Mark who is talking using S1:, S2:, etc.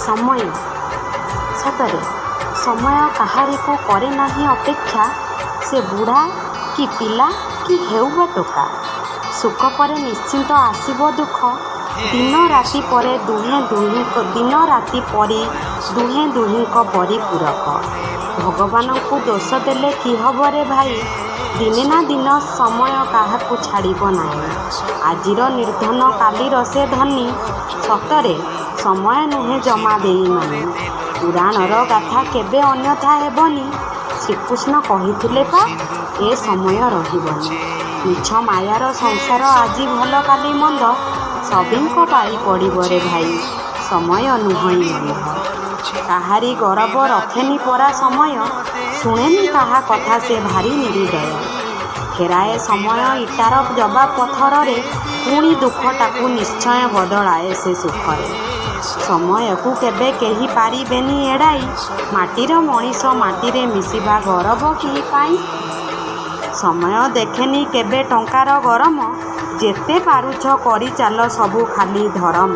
S1: ସମୟ ସତରେ ସମୟ କାହାରିକୁ କରେ ନାହିଁ ଅପେକ୍ଷା। ସେ ବୁଢ଼ା କି ପିଲା କି ହେଉ ବା ଟୋକା, ସୁଖ ପରେ ନିଶ୍ଚିନ୍ତ ଆସିବ ଦୁଃଖ। ଦିନ ରାତି ପରେ ଦୁହେଁ ଦୁହିଁଙ୍କ ପରିପୂରକ। ଭଗବାନଙ୍କୁ ଦୋଷ ଦେଲେ କି ହବ ରେ ଭାଇ, ଦିନେ ନା ଦିନ ସମୟ କାହାକୁ ଛାଡ଼ିବ ନାହିଁ। ଆଜିର ନିର୍ଧନ କାଲିର ସେ ଧନୀ, ସତରେ ସମୟ ନୁହେଁ ଜମା ବେଇମାନି। ପୁରାଣର ଗାଥା କେବେ ଅନ୍ୟଥା ହେବନି। ଶ୍ରୀକୃଷ୍ଣ କହିଥିଲେ ପା ଏ ସମୟ ରହିବନି। ମିଛ ମାୟାର ସଂସାର ଆଜି ଭଲ କାଲି ମନ୍ଦ, ସଭିଙ୍କ ପାଳି ପଡ଼ିବ ରେ ଭାଇ ସମୟ ନୁହଁ ବନ୍ଧ। କାହାରି ଗରବ ରଖେନି ପରା ସମୟ, ଶୁଣେନି କାହା କଥା ସେ ଭାରି ନିର୍ଦୟ। ଫେରାଏ ସମୟ ଇଟାର ଜବାବ ପଥରରେ, ପୁଣି ଦୁଃଖଟାକୁ ନିଶ୍ଚୟ ବଦଳାଏ ସେ ସୁଖରେ। ସମୟକୁ କେବେ କେହି ପାରିବେନି ଏଡ଼ାଇ, ମାଟିର ମଣିଷ ମାଟିରେ ମିଶିବା ଗରବ କି ପାଇଁ। ସମୟ ଦେଖେନି କେବେ ଟଙ୍କାର ଗରମ, ଯେତେ ପାରୁଛ କରିଚାଲ ସବୁ ଖାଲି ଧରମ।